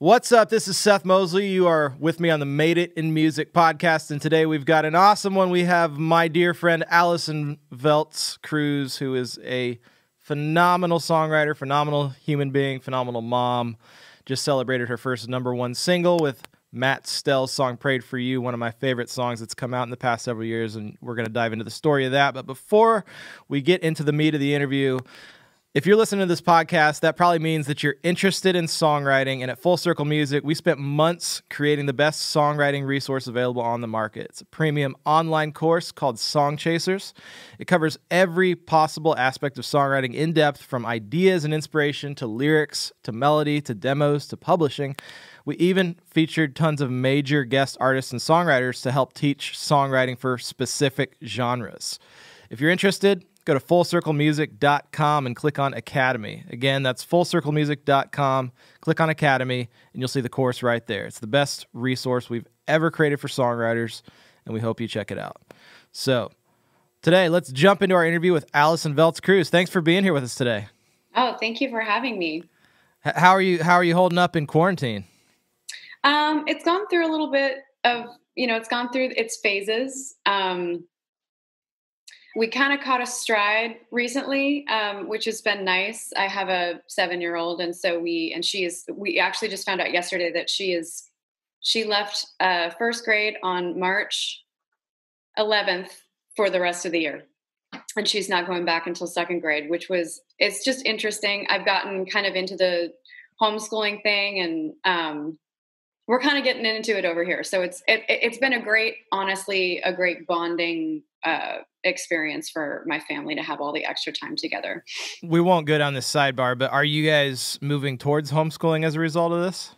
What's up? This is Seth Mosley. You are with me on the Made It in Music podcast, and today we've got an awesome one. We have my dear friend Allison Veltz Cruz, who is a phenomenal songwriter, phenomenal human being, phenomenal mom. Just celebrated her first #1 single with Matt Stell's song Prayed For You, one of my favorite songs that's come out in the past several years, and we're going to dive into the story of that. But before we get into the meat of the interview, if you're listening to this podcast, that probably means that you're interested in songwriting. And at Full Circle Music, we spent months creating the best songwriting resource available on the market. It's a premium online course called Song Chasers. It covers every possible aspect of songwriting in depth, from ideas and inspiration to lyrics to melody to demos to publishing. We even featured tons of major guest artists and songwriters to help teach songwriting for specific genres. If you're interested, go to fullcirclemusic.com and click on Academy. Again, that's fullcirclemusic.com. Click on Academy, and you'll see the course right there. It's the best resource we've ever created for songwriters, and we hope you check it out. So today, let's jump into our interview with Allison Veltz Cruz. Thanks for being here with us today. Oh, thank you for having me. How are you holding up in quarantine? It's gone through a little bit of, it's gone through its phases. We kind of caught a stride recently, which has been nice. I have a 7-year-old, and so we actually just found out yesterday that she left first grade on March 11th for the rest of the year. And she's not going back until second grade, it's just interesting. I've gotten kind of into the homeschooling thing, and we're kind of getting into it over here. So it's been honestly a great bonding experience for my family to have all the extra time together. We won't go down this sidebar, but are you guys moving towards homeschooling as a result of this?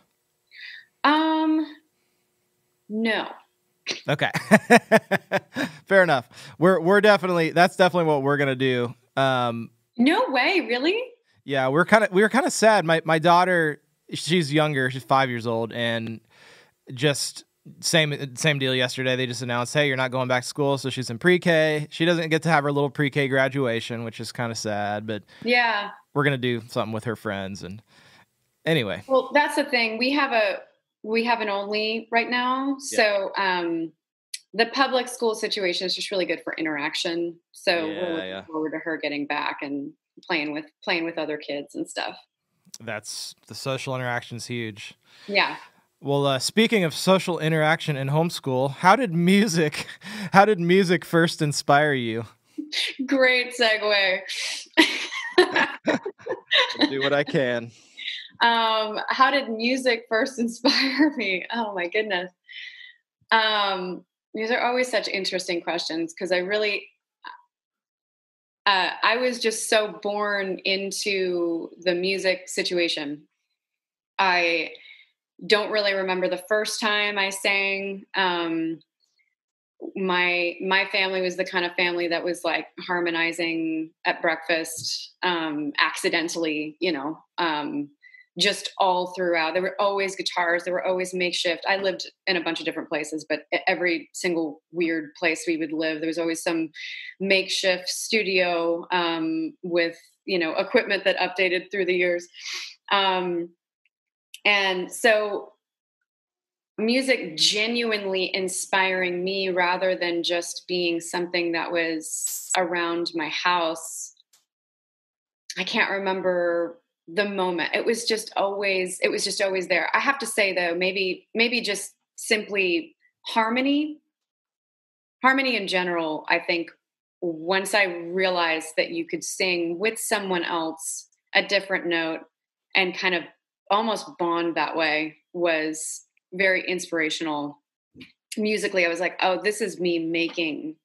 No. Okay. Fair enough. That's definitely what we're gonna do. No way, really? Yeah, we were kind of sad. My daughter, she's younger, she's 5 years old, and just same deal yesterday. They just announced, hey, you're not going back to school, so she's in pre-K. She doesn't get to have her little pre-K graduation, which is kind of sad, but yeah, we're gonna do something with her friends. And anyway, well, that's the thing. We have an only right now, so the public school situation is just really good for interaction. So we're looking forward to her getting back and playing with other kids and stuff. That's the social interaction's huge. Yeah. Well, speaking of social interaction and homeschool, how did music first inspire you? Great segue. I'll do what I can. How did music first inspire me? Oh my goodness. These are always such interesting questions, because I was just so born into the music situation. I don't really remember the first time I sang. My family was the kind of family that was like harmonizing at breakfast, accidentally, just all throughout. There were always guitars. There were always makeshift. I lived in a bunch of different places, but every single weird place we would live, there was always some makeshift studio with, equipment that updated through the years. And so music genuinely inspiring me rather than just being something that was around my house. I can't remember the moment. It was just always there. I have to say though, maybe just simply harmony in general. I think once I realized that you could sing with someone else a different note and kind of almost bond that way was very inspirational. Musically, I was like, oh, this is me making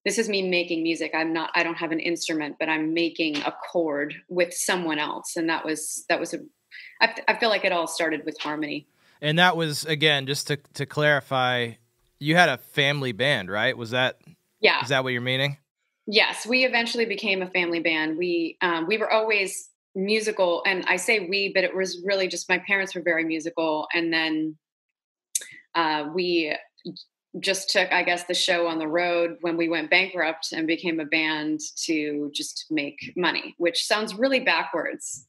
music. I don't have an instrument, but I'm making a chord with someone else. And I feel like it all started with harmony. And that was, again, just to clarify, you had a family band, right? Is that what you're meaning? Yes. We eventually became a family band. We were always musical, and I say we, but it was really just my parents were very musical. And then we just took, I guess, the show on the road when we went bankrupt and became a band to just make money, which sounds really backwards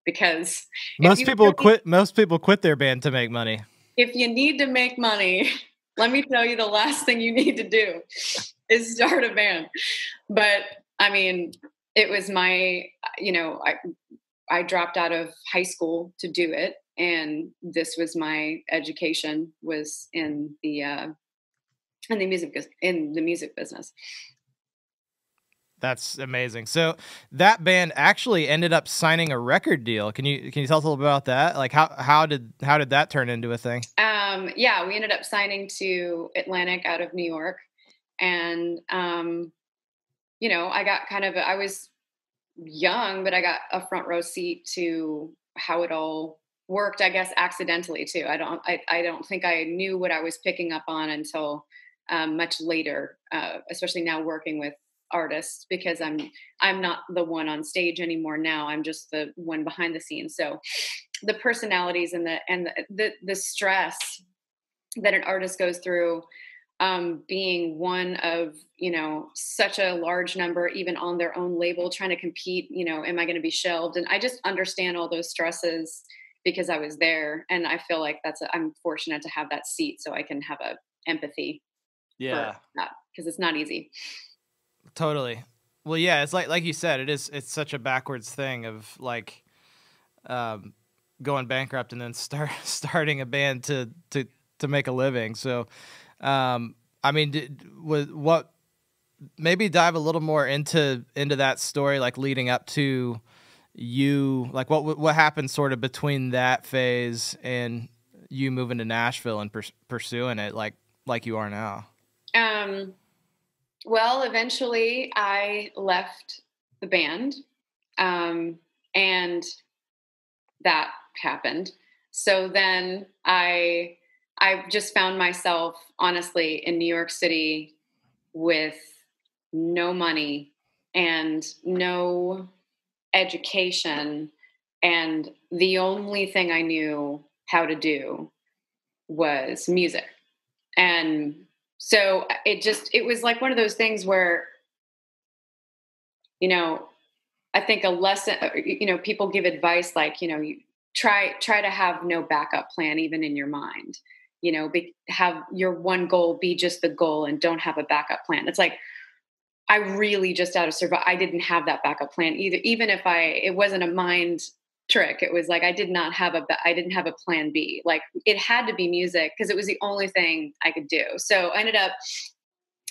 because most people quit their band to make money. If you need to make money, let me tell you, the last thing you need to do is start a band. But I mean, it was my, I dropped out of high school to do it. And this was my education, was in the music business. That's amazing. So that band actually ended up signing a record deal. Can you tell us a little bit about that? Like how did that turn into a thing? Yeah, we ended up signing to Atlantic out of New York, and I was young, but I got a front row seat to how it all worked, I guess accidentally too. I don't think I knew what I was picking up on until much later, especially now working with artists, because I'm not the one on stage anymore now. I'm just the one behind the scenes. So the personalities and the stress that an artist goes through, being one of, such a large number, even on their own label, trying to compete, am I going to be shelved? And I just understand all those stresses because I was there. And I feel like I'm fortunate to have that seat, so I can have a empathy. Yeah. For that, because it's not easy. Totally. Well, yeah, it's like you said, it's such a backwards thing of like, going bankrupt and then starting a band to make a living. So, I mean, maybe dive a little more into that story, like leading up to you, like what happened sort of between that phase and you moving to Nashville and pursuing it like you are now. Well, eventually I left the band, and that happened. So then I just found myself, honestly, in New York City with no money and no education. And the only thing I knew how to do was music. And so it was like one of those things where, I think a lesson, people give advice like, you try to have no backup plan, even in your mind, have your one goal be just the goal and don't have a backup plan. It's like, I really just out of survival, I didn't have that backup plan either. Even if it wasn't a mind trick. It was like, I didn't have a plan B. Like, it had to be music because it was the only thing I could do. So I ended up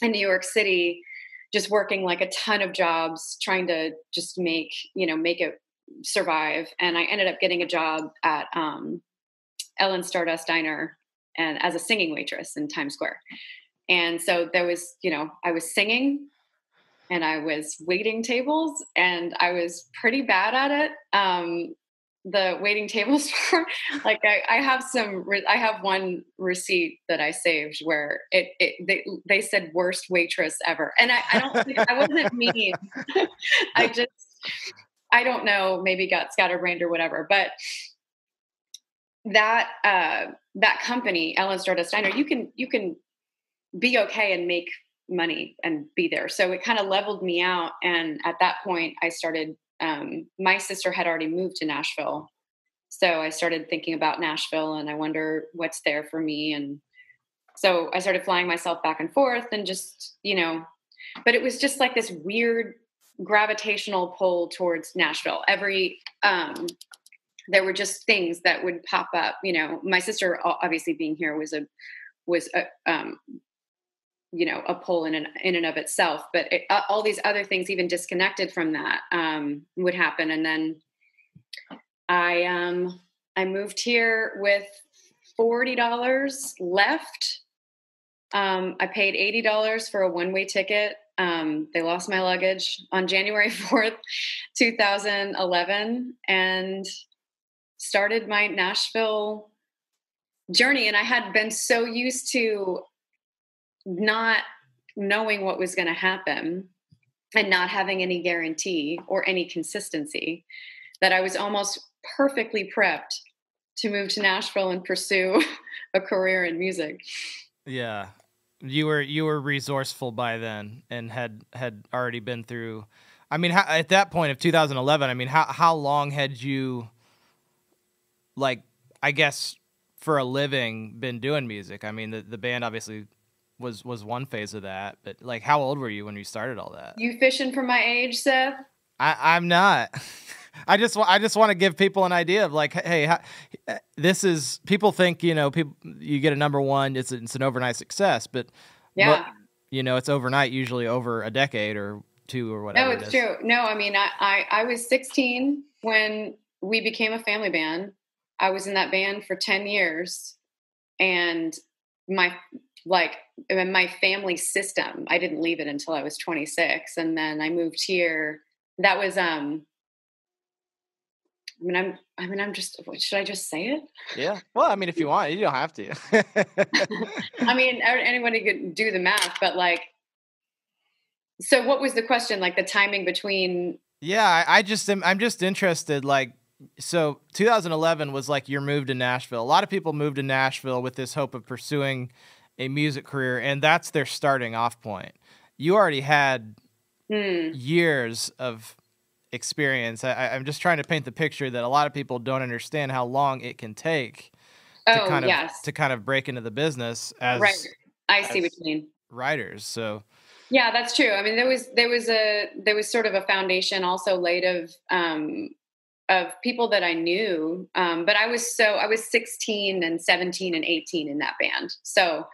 in New York City, just working like a ton of jobs, trying to just make it survive. And I ended up getting a job at Ellen's Stardust Diner and as a singing waitress in Times Square. And so there was, I was singing and I was waiting tables and I was pretty bad at it. The waiting tables were like, I have one receipt that I saved where they said worst waitress ever. And I don't think I wasn't mean. I don't know, maybe got scatterbrained or whatever, but that company, Ellen's Stardust Diner, you can be okay and make money and be there. So it kind of leveled me out. And at that point I started, my sister had already moved to Nashville. So I started thinking about Nashville and I wonder what's there for me. And so I started flying myself back and forth and just, but it was just like this weird gravitational pull towards Nashville. There were just things that would pop up, my sister obviously being here was a pull in and of itself, but all these other things, even disconnected from that, would happen. And then I moved here with $40 left. I paid $80 for a one-way ticket. They lost my luggage on January 4th, 2011, and started my Nashville journey. And I had been so used to not knowing what was going to happen and not having any guarantee or any consistency that I was almost perfectly prepped to move to Nashville and pursue a career in music. Yeah. You were resourceful by then and had already been through, I mean, at that point of 2011, I mean, how long had you like, I guess for a living been doing music? I mean, the band obviously was one phase of that, but like, how old were you when you started all that? You fishing for my age, Seth? I'm not. I just want to give people an idea of like, hey, this is, people think, people, you get a number one, it's an overnight success, but yeah, it's overnight, usually over a decade or two or whatever. No, it's true. No, I mean, I was 16 when we became a family band. I was in that band for 10 years, and my family system, I didn't leave it until I was 26. And then I moved here. That was, I'm just, should I just say it? Yeah. Well, I mean, if you want, you don't have to. I mean, anybody could do the math, but like, so what was the question? Like the timing between? Yeah, I'm just interested. Like, so 2011 was like your move to Nashville. A lot of people moved to Nashville with this hope of pursuing a music career, and that's their starting off point. You already had years of experience. I'm just trying to paint the picture that a lot of people don't understand how long it can take to kind of break into the business as right. I see what you mean. Writers. So yeah, that's true. I mean, there was sort of a foundation also laid of people that I knew. But I was 16 and 17 and 18 in that band. So,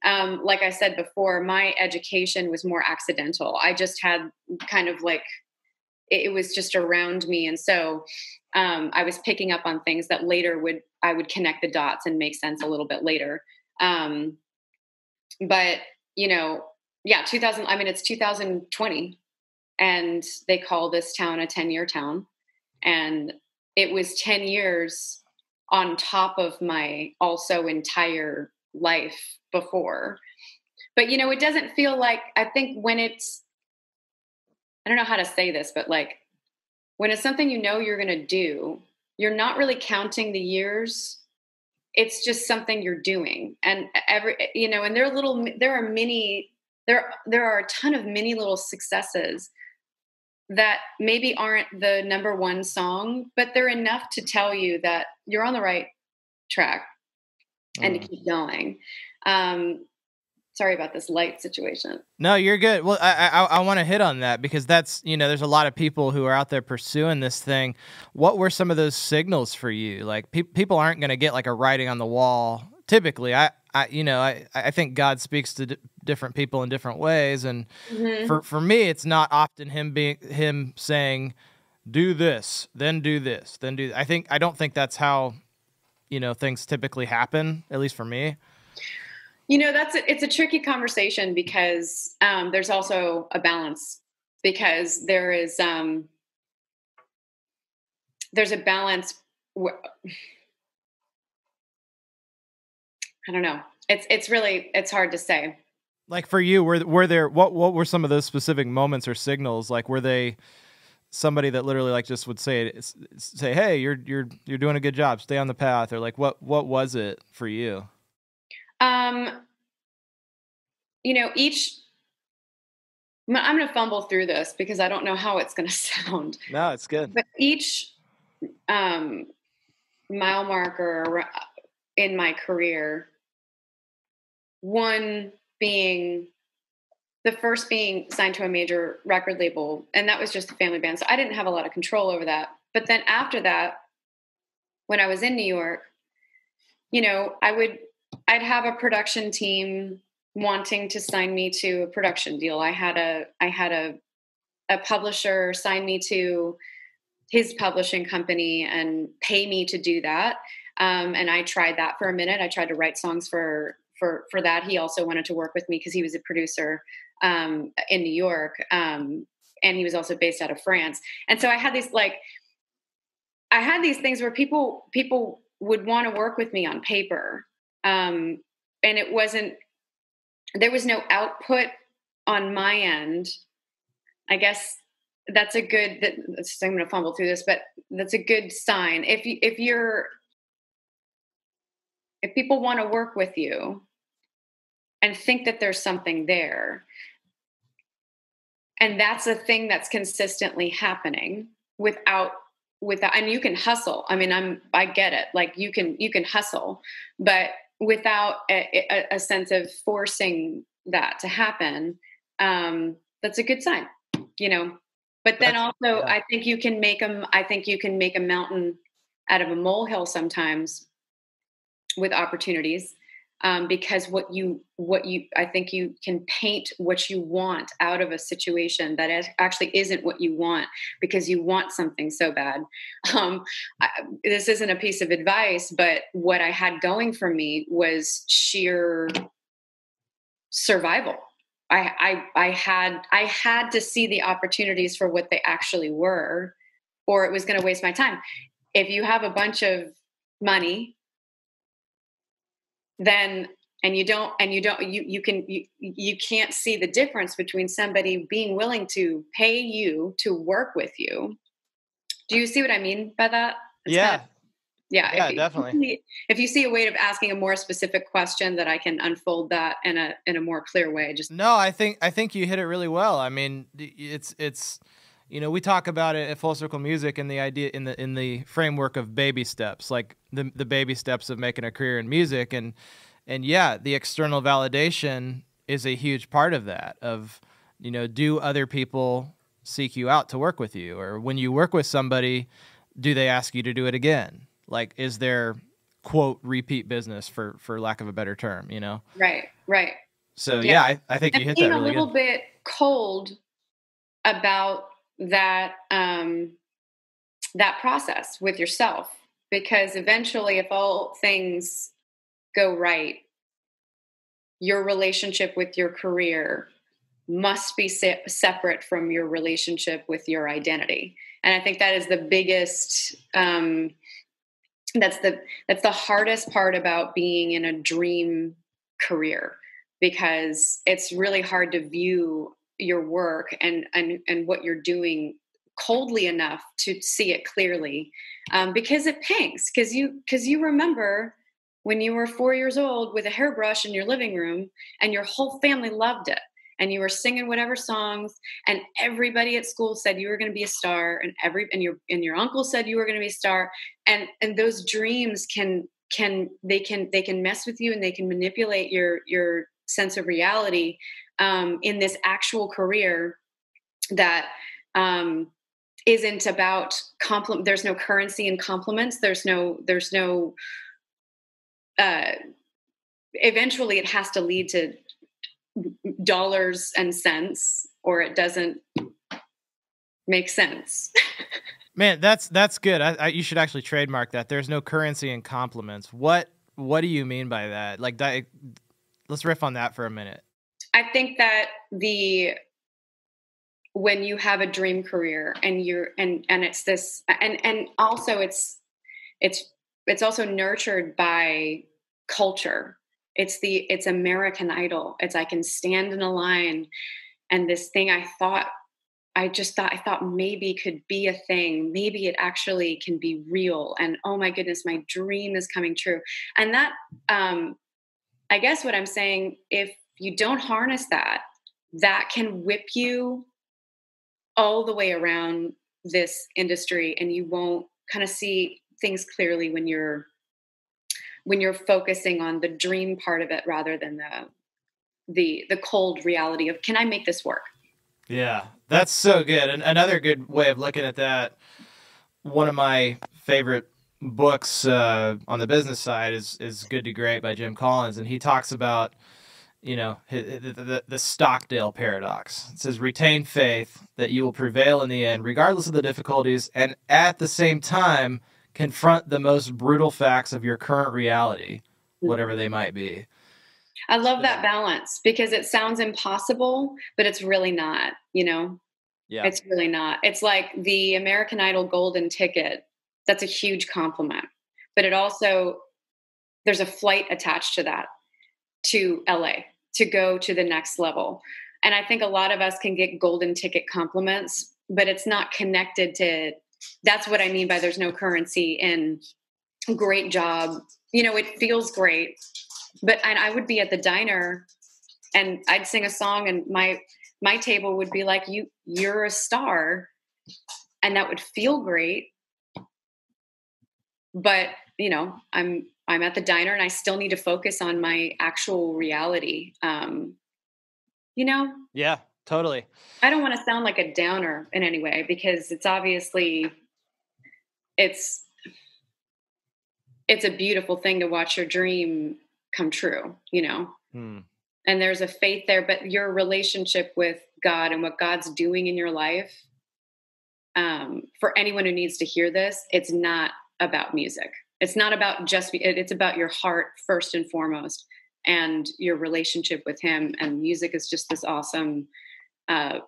like I said before, my education was more accidental. I just had kind of like, it was just around me. And so, I was picking up on things that later I would connect the dots and make sense a little bit later. But yeah, 2000, I mean, it's 2020 and they call this town a 10-year town. And it was 10 years on top of my also entire life before. But, it doesn't feel like, I think when I don't know how to say this, but like when it's something you're going to do, you're not really counting the years. It's just something you're doing. And and there are a ton of mini little successes that maybe aren't the number one song, but they're enough to tell you that you're on the right track and to keep going. Sorry about this light situation. No, you're good. Well, I want to hit on that because that's, there's a lot of people who are out there pursuing this thing. What were some of those signals for you? Like people aren't going to get like a writing on the wall. Typically, I think God speaks to different people in different ways. And for me, it's not often him saying, do this, then do this, then do. I don't think that's how, things typically happen, at least for me. It's a tricky conversation because there's also a balance, because there's a balance. I don't know. It's hard to say. Like for you, were there, what were some of those specific moments or signals? Like, were they somebody that literally like just would say, hey, you're doing a good job, stay on the path, or like, what was it for you? I'm going to fumble through this because I don't know how it's going to sound. No, it's good. But each mile marker in my career, one being the first being signed to a major record label, and that was just a family band, so I didn't have a lot of control over that. But then after that, when I was in New York, I'd have a production team wanting to sign me to a production deal. I had a publisher sign me to his publishing company and pay me to do that. And I tried that for a minute. I tried to write songs for that. He also wanted to work with me because he was a producer in New York. And he was also based out of France. And so I had these things where people would want to work with me on paper. And there was no output on my end. I guess that's I'm going to fumble through this, but that's a good sign. If people want to work with you and think that there's something there, and that's a thing that's consistently happening without without, and you can hustle. I mean, I get it. Like you can hustle, but without a sense of forcing that to happen, that's a good sign, you know. But then also, I think you can make a mountain out of a molehill sometimes with opportunities, because I think you can paint what you want out of a situation that actually isn't what you want because you want something so bad. This isn't a piece of advice, but what I had going for me was sheer survival. I had to see the opportunities for what they actually were, or it was going to waste my time. If you have a bunch of money, then you can't see the difference between somebody being willing to pay you to work with you. Do you see what I mean by that? Yeah. Yeah, Definitely. If you see a way of asking a more specific question that I can unfold that in a more clear way, just no, I think you hit it really well. I mean, it's we talk about it at Full Circle Music and the idea in the framework of baby steps, like the baby steps of making a career in music, and yeah, the external validation is a huge part of that. Of do other people seek you out to work with you, or when you work with somebody, do they ask you to do it again? Like, is there, quote, repeat business, for lack of a better term, Right. So yeah, I think you hit that really good. Being a little bit cold about that that process with yourself, because eventually, if all things go right, your relationship with your career must be separate from your relationship with your identity. And I think that is the biggest that's the hardest part about being in a dream career, because it's really hard to view your work and what you're doing coldly enough to see it clearly, because it pangs, because you remember when you were 4 years old with a hairbrush in your living room and your whole family loved it, and you were singing whatever songs, and everybody at school said you were going to be a star, and your uncle said you were going to be a star, and those dreams can mess with you, and they can manipulate your sense of reality, in this actual career that isn't about compliment. There's no currency in compliments. There's no eventually it has to lead to dollars and cents, or it doesn't make sense. Man, that's good. You should actually trademark that. There's no currency in compliments. What do you mean by that? Like, let's riff on that for a minute. I think that when you have a dream career and it's this, and also it's also nurtured by culture. It's American Idol. It's, I can stand in a line, and this thing I thought maybe could be a thing. Maybe it actually can be real. And oh my goodness, my dream is coming true. And that, I guess what I'm saying, if you don't harness that can whip you all the way around this industry, and you won't kind of see things clearly when you're focusing on the dream part of it rather than the cold reality of, can I make this work? Yeah, that's so good. And another good way of looking at that, one of my favorite books on the business side is Good to Great by Jim Collins, and he talks about the Stockdale paradox. It says, retain faith that you will prevail in the end, regardless of the difficulties, and at the same time confront the most brutal facts of your current reality, whatever they might be. I love that balance, because it sounds impossible, but it's really not, Yeah. It's really not. It's like the American Idol golden ticket. That's a huge compliment, but it also, there's a flight attached to that, to LA, to go to the next level. And I think a lot of us can get golden ticket compliments, but it's not connected to, that's what I mean by there's no currency in great job. It feels great, but I would be at the diner and I'd sing a song, and my table would be like, you're a star. And that would feel great. but you know, I'm at the diner and I still need to focus on my actual reality. You know? Yeah, totally. I don't want to sound like a downer in any way, because it's obviously, it's a beautiful thing to watch your dream come true, you know? And there's a faith there, but your relationship with God and what God's doing in your life, for anyone who needs to hear this, it's not about music. It's not about just, it's about your heart first and foremost, and your relationship with him. And music is just this awesome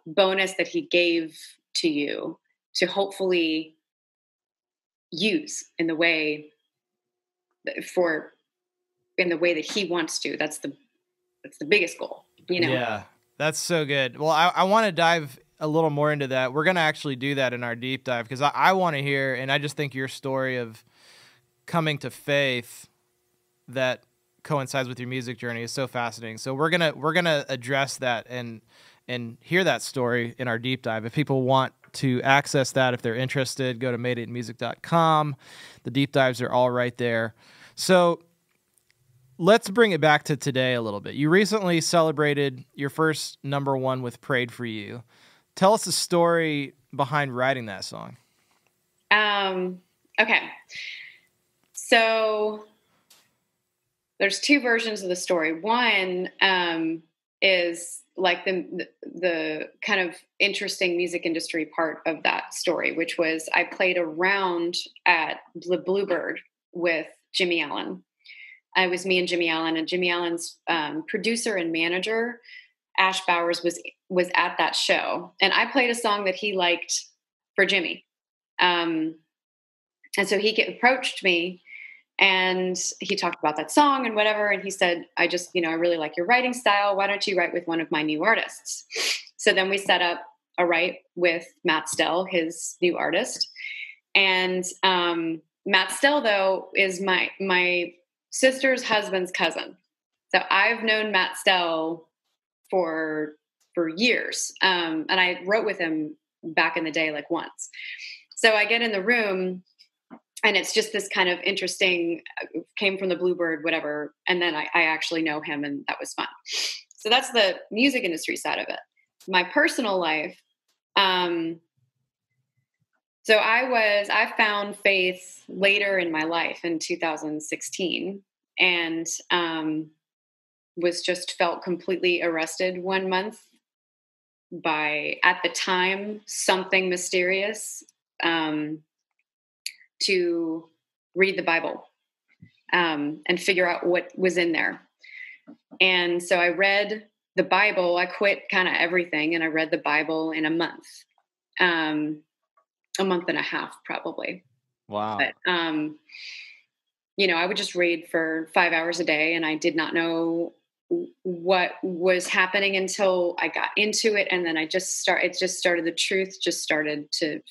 bonus that he gave to you to hopefully use in the way that he wants to. That's the biggest goal, you know? Yeah, that's so good. Well, I want to dive a little more into that. We're going to actually do that in our deep dive, because I want to hear, and I just think your story of coming to faith that coincides with your music journey is so fascinating. So we're gonna address that and hear that story in our deep dive. If people want to access that, if they're interested, go to madeitmusic.com. The deep dives are all right there. So let's bring it back to today a little bit. You recently celebrated your first #1 with Prayed For You. Tell us the story behind writing that song. Okay. So there's two versions of the story. One is like the kind of interesting music industry part of that story, which was I played around at the Bluebird with Jimmy Allen. It was me and Jimmy Allen's producer and manager, Ash Bowers, was at that show. And I played a song that he liked for Jimmy. And so he approached me and he talked about that song and whatever. And he said, I really like your writing style. Why don't you write with one of my new artists? So then we set up a write with Matt Stell, his new artist. And Matt Stell, though, is my sister's husband's cousin. So I've known Matt Stell for years. And I wrote with him back in the day, like once. So I get in the room and it's just this kind of interesting, came from the Bluebird, whatever. And then I actually know him, and that was fun. So that's the music industry side of it. My personal life. So I found faith later in my life in 2016, and felt completely arrested one month by, at the time, something mysterious, to read the Bible and figure out what was in there. And so I read the Bible. I quit kind of everything, and I read the Bible in a month, a month and a half, probably. Wow. But, I would just read for 5 hours a day, and I did not know what was happening until I got into it. And then the truth just started to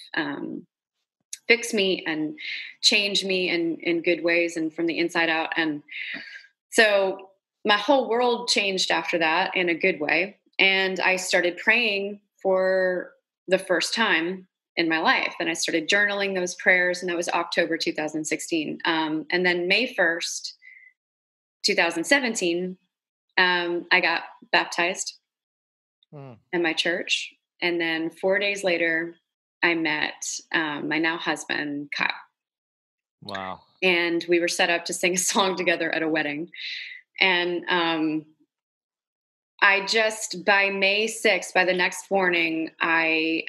fix me and change me in good ways and from the inside out. And so my whole world changed after that in a good way. And I started praying for the first time in my life. And I started journaling those prayers, and that was October 2016. And then May 1st, 2017, I got baptized in my church. And then 4 days later, I met my now husband, Kyle. Wow. And we were set up to sing a song together at a wedding. And by May 6th, by the next morning, I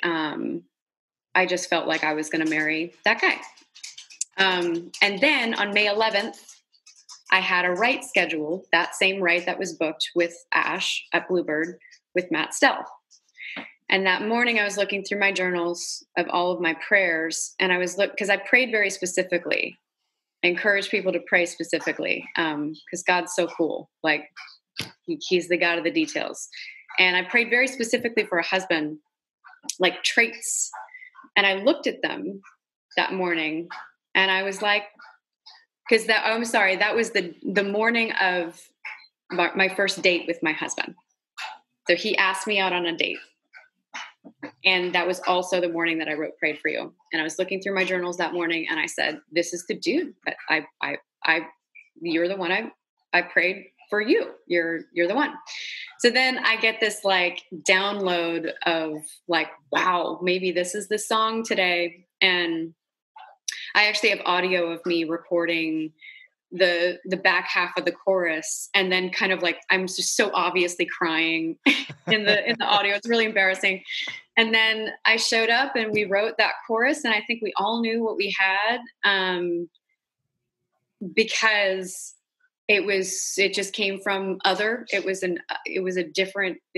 just felt like I was going to marry that guy. And then on May 11th, I had a write scheduled, that same write that was booked with Ash at Bluebird with Matt Stell. And that morning I was looking through my journals of all of my prayers, and because I prayed very specifically. I encourage people to pray specifically, because God's so cool. Like he's the God of the details. And I prayed very specifically for a husband, like traits. And I looked at them that morning, and I was like, that was the morning of my first date with my husband. So he asked me out on a date. And that was also the morning that I wrote Prayed for You. And I was looking through my journals that morning and I said, this is the dude that you're the one I prayed for you. You're the one. So then I get this like download of like, wow, maybe this is the song today. And I actually have audio of me recording the back half of the chorus, and then kind of like I'm just so obviously crying in the audio. It's really embarrassing. And then I showed up and we wrote that chorus, and I think we all knew what we had, because it just came from it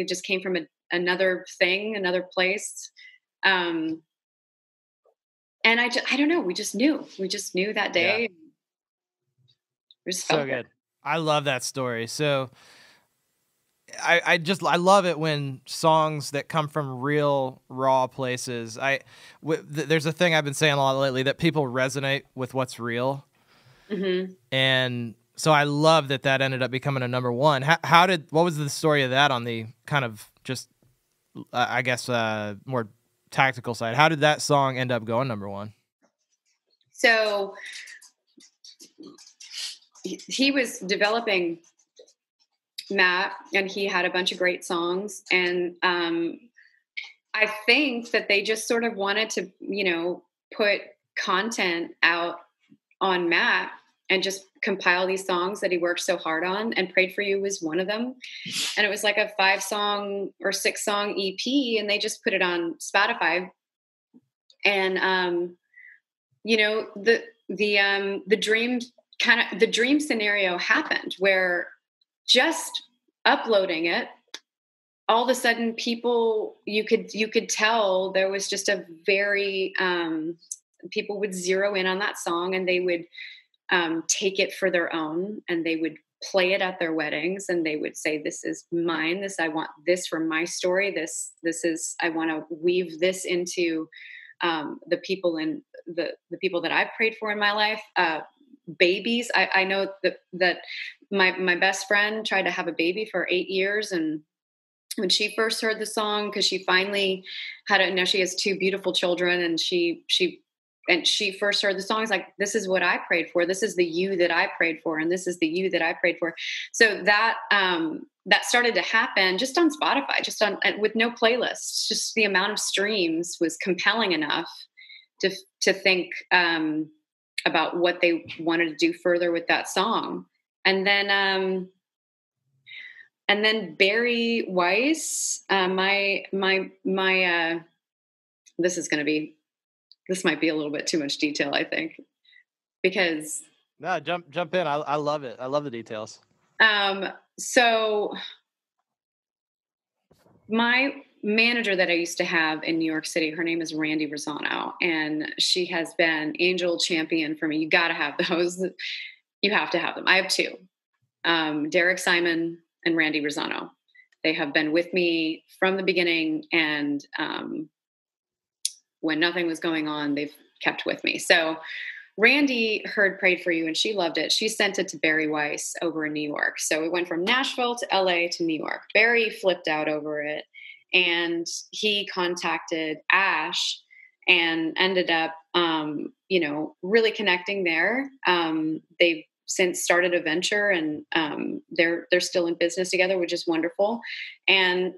just came from another thing, another place. And I don't know, we just knew that day. Yeah. So good. I love that story. So I love it when songs that come from real raw places. There's a thing I've been saying a lot lately, that people resonate with what's real. Mm-hmm. And so I love that ended up becoming a number one. What was the story of that on the kind of just, I guess, more tactical side? How did that song end up going number one? So he was developing Matt, and he had a bunch of great songs. And I think that they just sort of wanted to, put content out on Matt and just compile these songs that he worked so hard on. And Prayed for You was one of them. And it was like a 5-song or 6-song EP, and they just put it on Spotify. And, the dream scenario happened where just uploading it, all of a sudden people, you could tell there was just a very, people would zero in on that song, and they would take it for their own, and they would play it at their weddings, and they would say, this is mine. I want this for my story. This is, I want to weave this into the people the people that I've prayed for in my life. Babies. I know that my best friend tried to have a baby for 8 years. And when she first heard the song, because she finally now she has 2 beautiful children, and she first heard the song, it's like, this is what I prayed for. This is the you that I prayed for. And this is the you that I prayed for. So that started to happen just on Spotify, with no playlists. Just the amount of streams was compelling enough to think about what they wanted to do further with that song. And then Barry Weiss, this might be a little bit too much detail, I think, because no, jump in. I love it. I love the details. So my manager that I used to have in New York City, her name is Randy Rosano, and she has been angel champion for me. You got to have those. You have to have them. I have 2, Derek Simon and Randy Rosano. They have been with me from the beginning, and when nothing was going on, they've kept with me. So Randy heard Prayed for You, and she loved it. She sent it to Barry Weiss over in New York. So it went from Nashville to LA to New York. Barry flipped out over it, and he contacted Ash and ended up, really connecting there. They've since started a venture, and they're still in business together, which is wonderful. And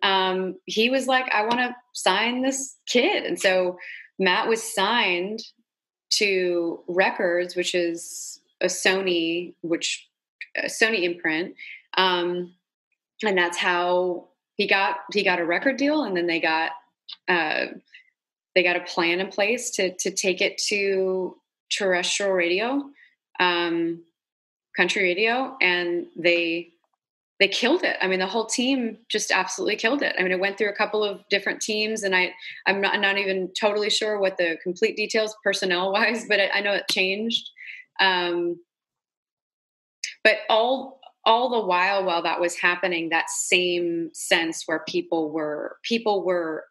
he was like, I want to sign this kid. And so Matt was signed to Records, which is a Sony imprint. And that's how he got a record deal. And then they got a plan in place to take it to terrestrial radio, country radio. And they killed it. I mean, the whole team just absolutely killed it. I mean, it went through a couple of different teams, and I'm not even totally sure what the complete details personnel wise, but I know it changed. But all the while that was happening, that same sense where people were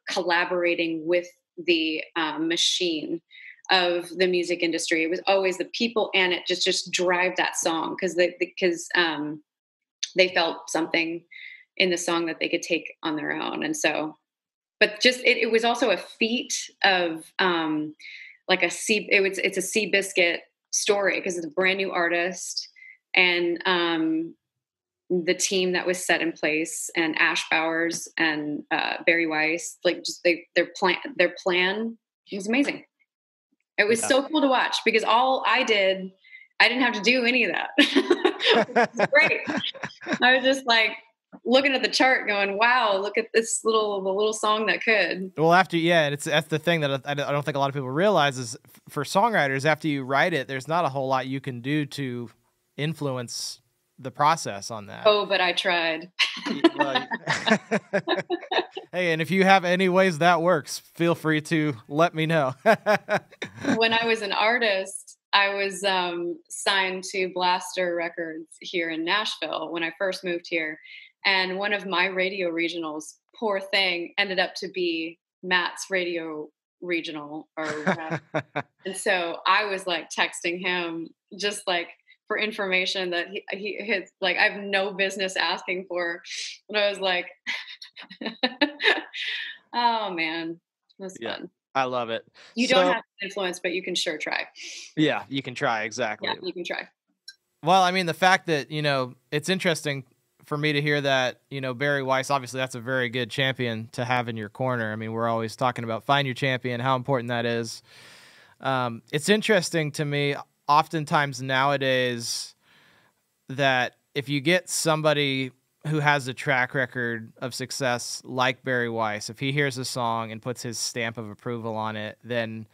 collaborating with the machine of the music industry. It was always the people, and it just drive that song because they felt something in the song that they could take on their own. And so, but just it was also a feat of like it's a Seabiscuit story because it's a brand new artist, and the team that was set in place, and Ash Bowers and Barry Weiss, like just their plan was amazing. It was so cool to watch because I didn't have to do any of that. It was great. I was just like looking at the chart going, wow, look at this the little song that could. Well, that's the thing that I don't think a lot of people realize is for songwriters, after you write it, there's not a whole lot you can do to influence the process on that. Oh, but I tried. Hey, and if you have any ways that works, feel free to let me know. When I was an artist, I was signed to Blaster Records here in Nashville when I first moved here. And one of my radio regionals, poor thing, ended up to be Matt's radio regional. And so I was like texting him just like for information that he has, like, I have no business asking for. And I was like, oh man, it was fun. I love it. You don't have to influence, but you can sure try. Yeah, you can try. Exactly. Yeah, you can try. Well, I mean, the fact that, it's interesting for me to hear that, Barry Weiss, obviously that's a very good champion to have in your corner. I mean, we're always talking about find your champion, how important that is. It's interesting to me, oftentimes nowadays, that if you get somebody who has a track record of success like Barry Weiss, if he hears a song and puts his stamp of approval on it, then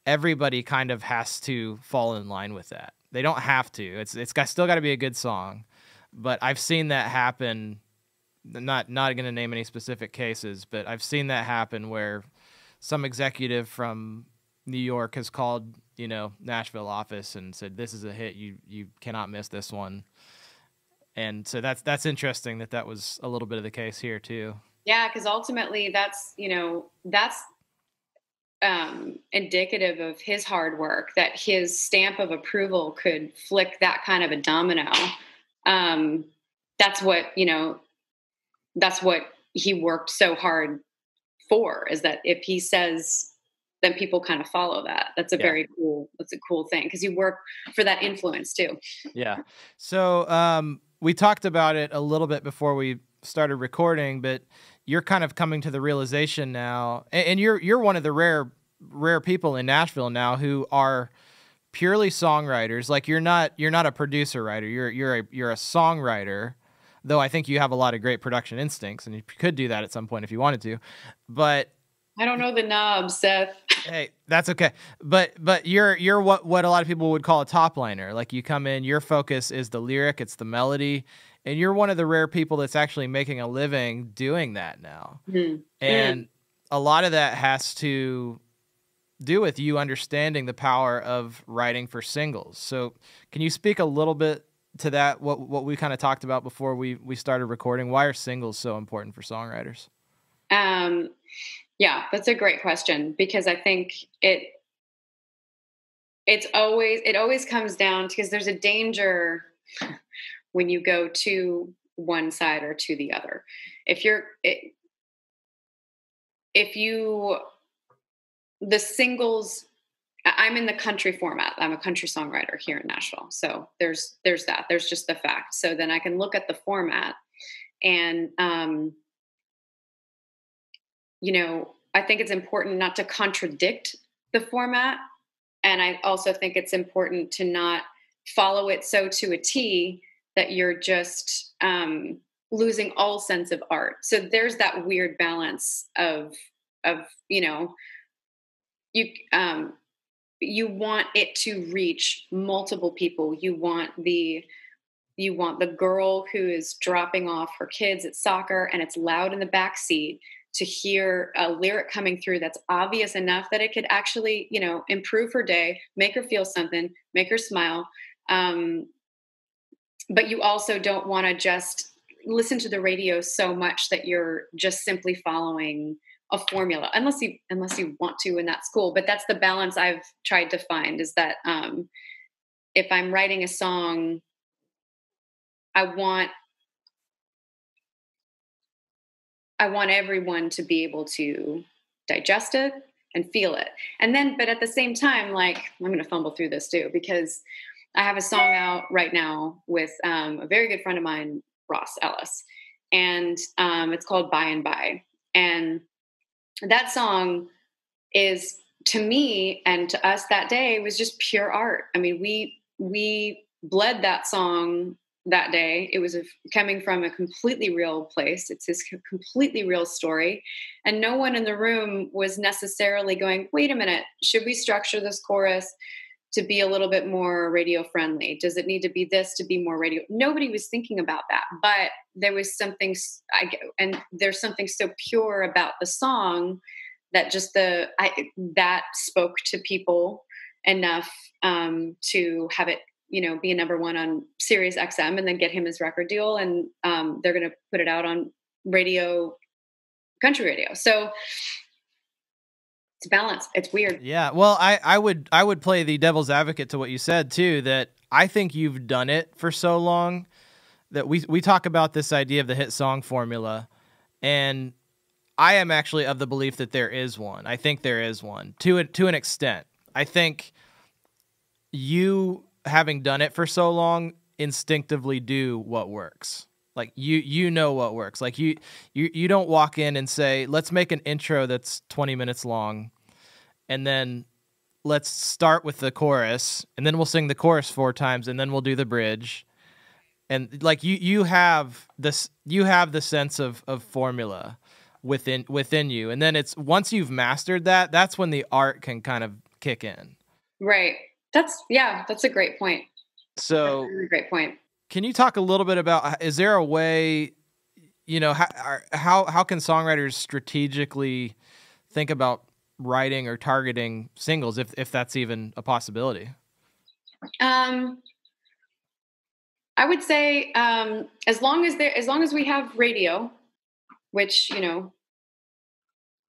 everybody kind of has to fall in line with that. They don't have to. It's still got to be a good song, but I've seen that happen. Not going to name any specific cases, but I've seen that happen where some executive from New York has called, Nashville office and said, "This is a hit. You cannot miss this one." And so that's interesting that was a little bit of the case here too. Yeah, because ultimately that's indicative of his hard work, that his stamp of approval could flick that kind of a domino. That's what he worked so hard for, is that if he says, then people kind of follow that. That's a cool thing because you work for that influence too. Yeah. So we talked about it a little bit before we started recording, but you're kind of coming to the realization now, and you're one of the rare people in Nashville now who are purely songwriters. Like you're not a producer writer. You're a songwriter, though I think you have a lot of great production instincts, and you could do that at some point if you wanted to. But I don't know the knobs, Seth. Hey, that's okay. But you're what a lot of people would call a top liner. Like you come in, your focus is the lyric, it's the melody, and you're one of the rare people that's actually making a living doing that now. Mm-hmm. And a lot of that has to do with you understanding the power of writing for singles. So can you speak a little bit to that, what we kind of talked about before we started recording? Why are singles so important for songwriters? Yeah, that's a great question, because I think it always comes down to, because there's a danger when you go to one side or to the other. The singles, I'm in the country format. I'm a country songwriter here in Nashville. So there's that. There's just the fact. So then I can look at the format and, I think it's important not to contradict the format. And I also think it's important to not follow it so to a T that you're just losing all sense of art. So there's that weird balance of you want it to reach multiple people. You want the girl who is dropping off her kids at soccer and it's loud in the back seat to hear a lyric coming through that's obvious enough that it could actually, improve her day, make her feel something, make her smile. But you also don't want to just listen to the radio so much that you're just simply following a formula, unless you want to, and that's cool. But that's the balance I've tried to find, is that if I'm writing a song, I want I want everyone to be able to digest it and feel it. And then, but at the same time, like, I'm going to fumble through this too, because I have a song out right now with a very good friend of mine, Ross Ellis, and it's called By and By. And that song is, to me and to us that day, was just pure art. I mean, we bled that song that day. It was coming from a completely real place. It's his completely real story. And no one in the room was necessarily going, wait a minute, should we structure this chorus to be a little bit more radio friendly? Does it need to be this to be more radio? Nobody was thinking about that, but there was something, and there's something so pure about the song that just that spoke to people enough to have it, be a number one on Sirius XM, and then get him his record deal. And they're going to put it out on country radio. So it's a balance. It's weird. Yeah. Well, I would play the devil's advocate to what you said too, that I think you've done it for so long that we talk about this idea of the hit song formula, and I am actually of the belief that there is one. I think there is one to an extent. I think you, having done it for so long, instinctively do what works. Like you know what works. Like you don't walk in and say, let's make an intro that's 20 minutes long, and then let's start with the chorus, and then we'll sing the chorus 4 times, and then we'll do the bridge. And like you have the sense of formula within you. And then it's, once you've mastered that, that's when the art can kind of kick in. Right. That's a great point. So that's a really great point. Can you talk a little bit about, is there a way, how can songwriters strategically think about writing or targeting singles, if that's even a possibility? I would say, as long as we have radio, which, the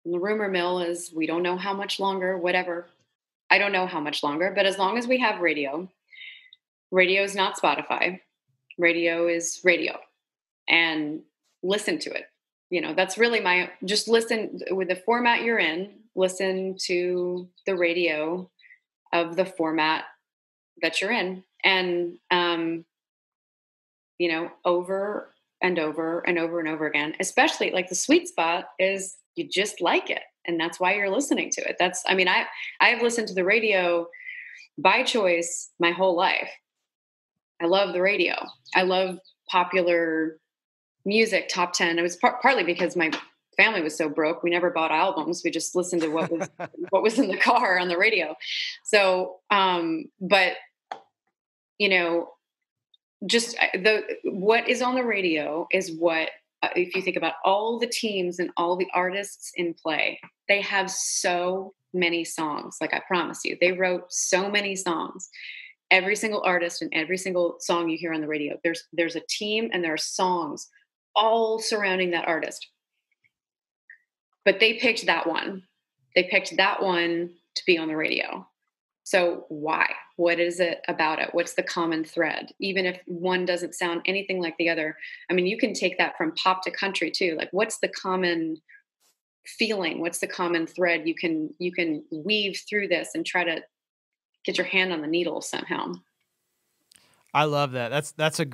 rumor mill is, we don't know how much longer, whatever. I don't know how much longer, but as long as we have radio is not Spotify. Radio is radio, and listen to it. That's really just listen with the format you're in, listen to the radio of the format that you're in. And, over and over and over and over again, especially like the sweet spot is you just like it. And that's why you're listening to it. I've listened to the radio by choice my whole life. I love the radio. I love popular music, top 10. It was partly because my family was so broke. We never bought albums. We just listened to what was in the car on the radio. So, but just what is on the radio is what, if you think about all the teams and all the artists in play, they have so many songs. Like, I promise you, they wrote so many songs. Every single artist and every single song you hear on the radio, there's a team and there are songs all surrounding that artist. But they picked that one. They picked that one to be on the radio. So why? What is it about it? What's the common thread? Even if one doesn't sound anything like the other. I mean, you can take that from pop to country too. Like, what's the common feeling? What's the common thread? You can weave through this and try to get your hand on the needle somehow. I love that. That's a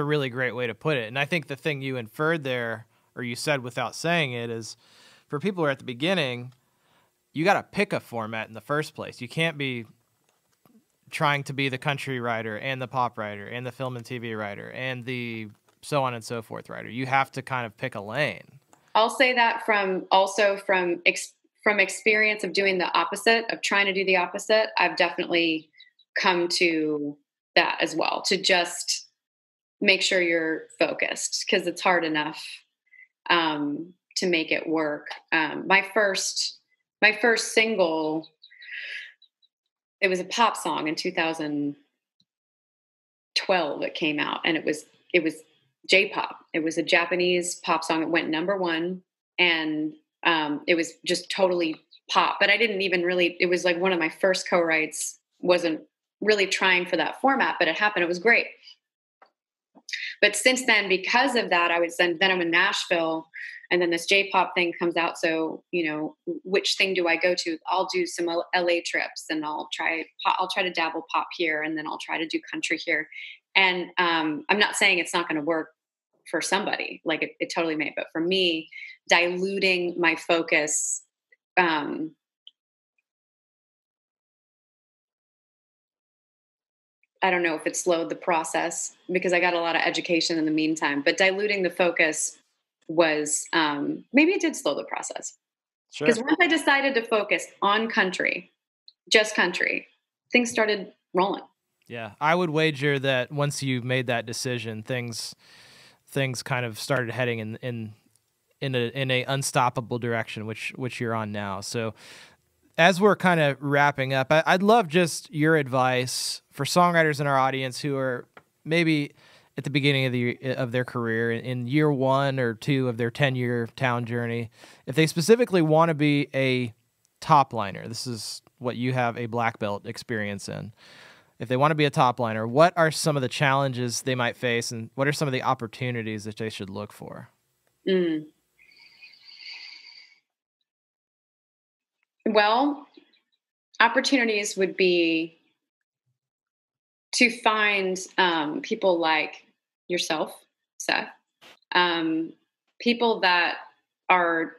really great way to put it. And I think the thing you inferred there, or you said without saying it, is for people who are at the beginning, you got to pick a format in the first place. You can't be trying to be the country writer and the pop writer and the film and TV writer and the so on and so forth writer. You have to kind of pick a lane. I'll say that from experience of doing the opposite, of trying to do the opposite. I've definitely come to that as well, to just make sure you're focused, because it's hard enough to make it work. My first single, it was a pop song in 2012 that came out, and it was J-pop. It was a Japanese pop song. It went number 1, and it was just totally pop. But I didn't even really, it was like one of my first co-writes. Wasn't really trying for that format, but it happened. It was great. But since then, because of that, then I'm in Nashville, and then this J-pop thing comes out. So, which thing do I go to? I'll do some LA trips, and I'll try to dabble pop here, and then I'll try to do country here. And I'm not saying it's not going to work for somebody, like it totally may, but for me, diluting my focus, I don't know if it slowed the process, because I got a lot of education in the meantime, but diluting the focus was, maybe it did slow the process. Sure. Because once I decided to focus on country, just country, things started rolling. Yeah. I would wager that once you made that decision, things kind of started heading in a unstoppable direction, which you're on now. So as we're kind of wrapping up, I'd love just your advice for songwriters in our audience who are maybe at the beginning of their career, in year 1 or 2 of their 10-year town journey. If they specifically want to be a top liner, this is what you have a black belt experience in. If they want to be a top liner, what are some of the challenges they might face, and what are some of the opportunities that they should look for? Well, opportunities would be to find people like yourself, Seth, people that are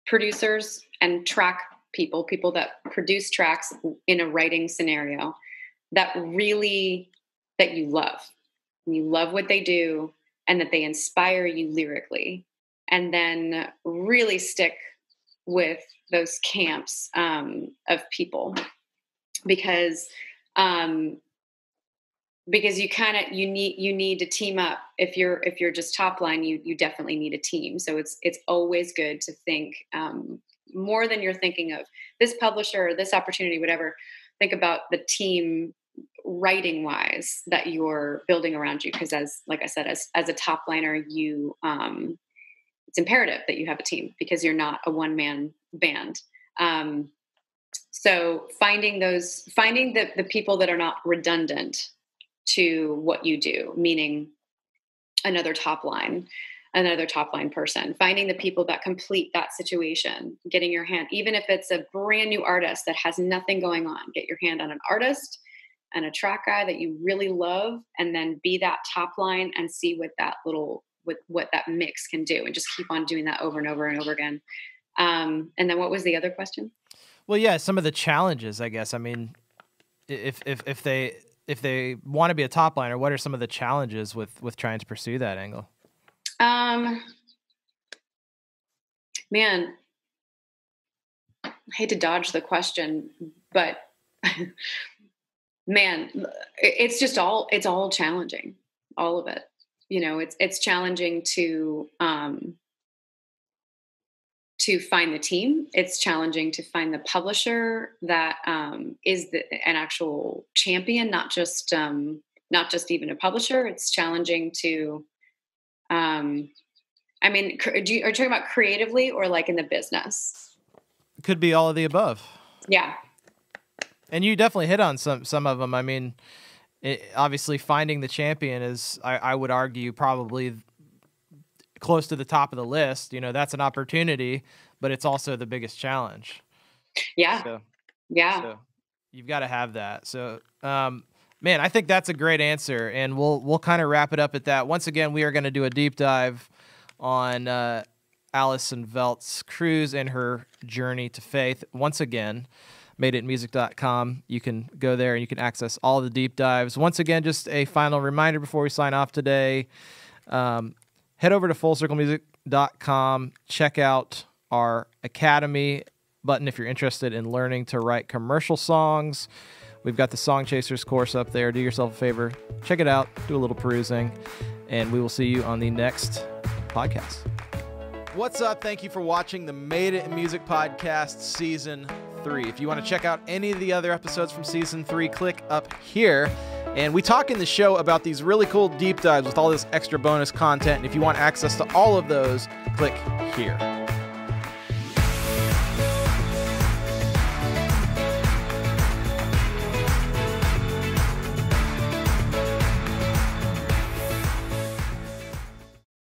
producers and track people that produce tracks in a writing scenario that you love. You love what they do, and that they inspire you lyrically, and then really stick with those camps of people, because you need to team up. If you're just top line, you definitely need a team. So it's always good to think more than you're thinking of this publisher or this opportunity, whatever. Think about the team writing wise that you're building around you, because like I said, as a top liner, it's imperative that you have a team, because you're not a one-man band. So finding the people that are not redundant to what you do, meaning another top line person, finding the people that complete that situation, getting your hand, even if it's a brand new artist that has nothing going on, get your hand on an artist and a track guy that you really love, and then be that top line and see what that mix can do, and just keep on doing that over and over and over again. And then what was the other question? Well, yeah, some of the challenges, I guess. I mean, if they want to be a top liner, what are some of the challenges with trying to pursue that angle? Man, I hate to dodge the question, but man, it's all challenging, all of it. It's challenging to find the team. It's challenging to find the publisher that is an actual champion, not just even a publisher. It's challenging to, are you talking about creatively or like in the business? Could be all of the above. Yeah. And you definitely hit on some of them. I mean, obviously finding the champion is, I would argue, probably close to the top of the list. That's an opportunity, but it's also the biggest challenge. Yeah. So you've got to have that. So, man, I think that's a great answer, and we'll kind of wrap it up at that. Once again, we are going to do a deep dive on Allison Veltz Cruz and her journey to faith. Once again, madeitmusic.com. You can go there and you can access all the deep dives. Once again, just a final reminder before we sign off today. Head over to fullcirclemusic.com. Check out our Academy button if you're interested in learning to write commercial songs. We've got the Song Chasers course up there. Do yourself a favor. Check it out. Do a little perusing. And we will see you on the next podcast. What's up? Thank you for watching the Made It in Music Podcast Season 3. If you want to check out any of the other episodes from Season 3, click up here. And we talk in the show about these really cool deep dives with all this extra bonus content. And if you want access to all of those, click here.